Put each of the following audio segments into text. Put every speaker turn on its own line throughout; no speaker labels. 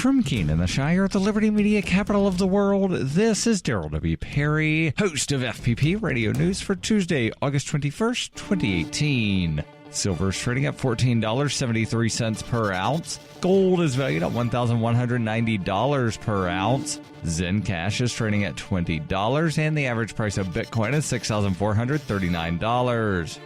From Keene in the Shire, the Liberty Media capital of the world, this is Daryl W. Perry, host of FPP Radio News for Tuesday, August 21st, 2018. Silver is trading at $14.73 per ounce. Gold is valued at $1,190 per ounce. Zencash is trading at $20, and the average price of Bitcoin is $6,439.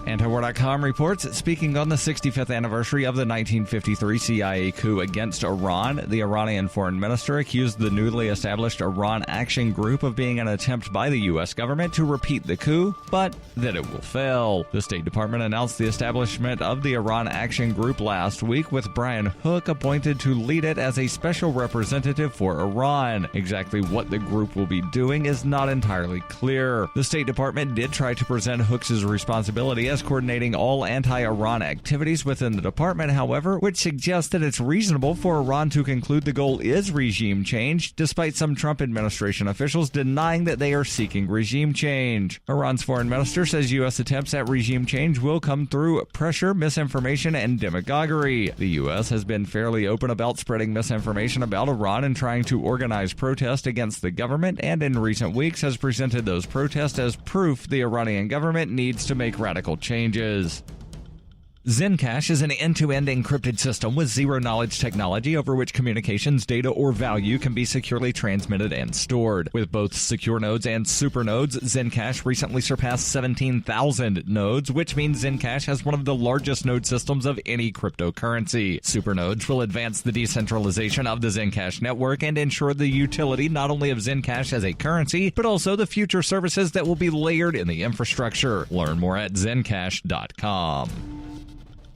Antiwar.com reports, speaking on the 65th anniversary of the 1953 CIA coup against Iran, the Iranian foreign minister accused the newly established Iran Action Group of being an attempt by the U.S. government to repeat the coup, but that it will fail. The State Department announced the establishment of the Iran Action Group last week, with Brian Hook appointed to lead it as a special representative for Iran. Exactly what the group will be doing is not entirely clear. The State Department did try to present Hook's responsibility as coordinating all anti-Iran activities within the department, however, which suggests that it's reasonable for Iran to conclude the goal is regime change, despite some Trump administration officials denying that they are seeking regime change. Iran's foreign minister says U.S. attempts at regime change will come through pressure, misinformation, and demagoguery. The U.S. has been fairly open about spreading misinformation about Iran and trying to organize protest against the government, and in recent weeks has presented those protests as proof the Iranian government needs to make radical changes. Zencash is an end-to-end encrypted system with zero-knowledge technology over which communications, data, or value can be securely transmitted and stored. With both secure nodes and supernodes, Zencash recently surpassed 17,000 nodes, which means Zencash has one of the largest node systems of any cryptocurrency. Supernodes will advance the decentralization of the Zencash network and ensure the utility not only of Zencash as a currency, but also the future services that will be layered in the infrastructure. Learn more at zencash.com.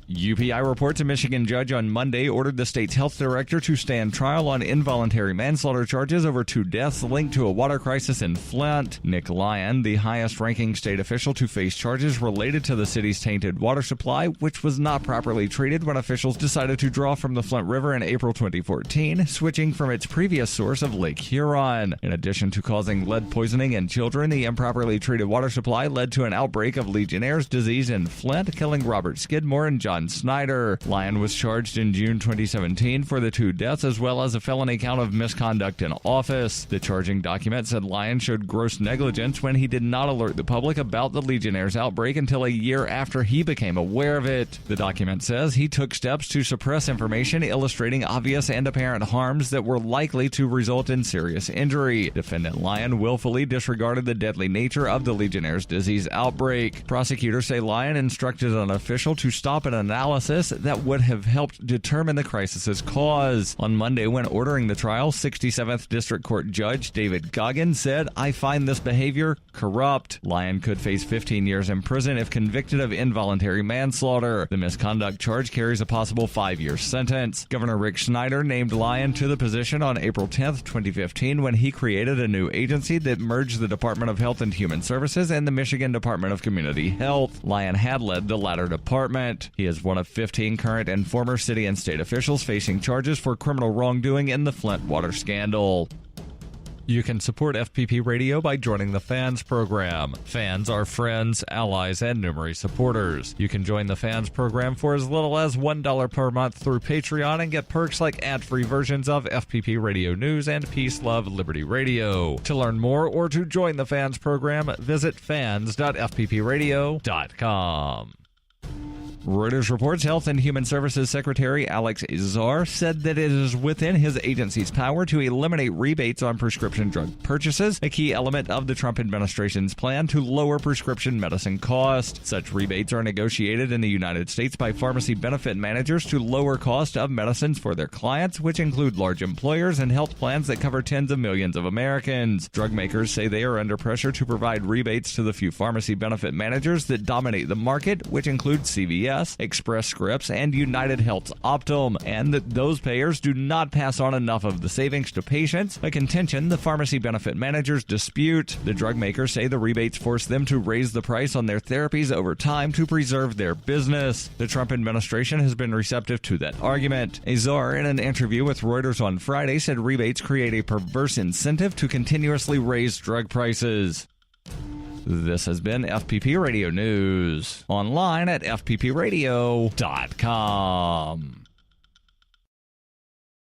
UPI reports a Michigan judge on Monday ordered the state's health director to stand trial on involuntary manslaughter charges over 2 deaths linked to a water crisis in Flint. Nick Lyon, the highest-ranking state official to face charges related to the city's tainted water supply, which was not properly treated when officials decided to draw from the Flint River in April 2014, switching from its previous source of Lake Huron. In addition to causing lead poisoning in children, the improperly treated water supply led to an outbreak of Legionnaire's disease in Flint, killing Robert Skidmore and John Snyder. Lyon was charged in June 2017 for the 2 deaths, as well as a felony count of misconduct in office. The charging document said Lyon showed gross negligence when he did not alert the public about the Legionnaire's outbreak until a year after he became aware of it. The document says he took steps to suppress information illustrating obvious and apparent harms that were likely to result in serious injury. Defendant Lyon willfully disregarded the deadly nature of the Legionnaire's disease outbreak. Prosecutors say Lyon instructed an official to stop an analysis that would have helped determine the crisis's cause. On Monday, when ordering the trial, 67th District Court Judge David Goggins said, "I find this behavior corrupt." Lyon could face 15 years in prison if convicted of involuntary manslaughter. The misconduct charge carries a possible 5-year sentence. Governor Rick Snyder named Lyon to the position on April 10, 2015, when he created a new agency that merged the Department of Health and Human Services and the Michigan Department of Community Health. Lyon had led the latter department. He is one of 15 current and former city and state officials facing charges for criminal wrongdoing in the Flint water scandal. You can support FPP Radio by joining the Fans program. Fans are friends, allies, and numerous supporters. You can join the Fans program for as little as $1 per month through Patreon and get perks like ad-free versions of FPP Radio News and Peace, Love, Liberty Radio. To learn more or to join the Fans program, visit fans.fppradio.com. Reuters reports Health and Human Services Secretary Alex Azar said that it is within his agency's power to eliminate rebates on prescription drug purchases, a key element of the Trump administration's plan to lower prescription medicine costs. Such rebates are negotiated in the United States by pharmacy benefit managers to lower cost of medicines for their clients, which include large employers and health plans that cover tens of millions of Americans. Drug makers say they are under pressure to provide rebates to the few pharmacy benefit managers that dominate the market, which include CVS, Express Scripts, and United Health's Optum, and that those payers do not pass on enough of the savings to patients, a contention the pharmacy benefit managers dispute. The drug makers say the rebates force them to raise the price on their therapies over time to preserve their business. The Trump administration has been receptive to that argument. Azar, in an interview with Reuters on Friday, said rebates create a perverse incentive to continuously raise drug prices. This has been FPP Radio News, online at fppradio.com.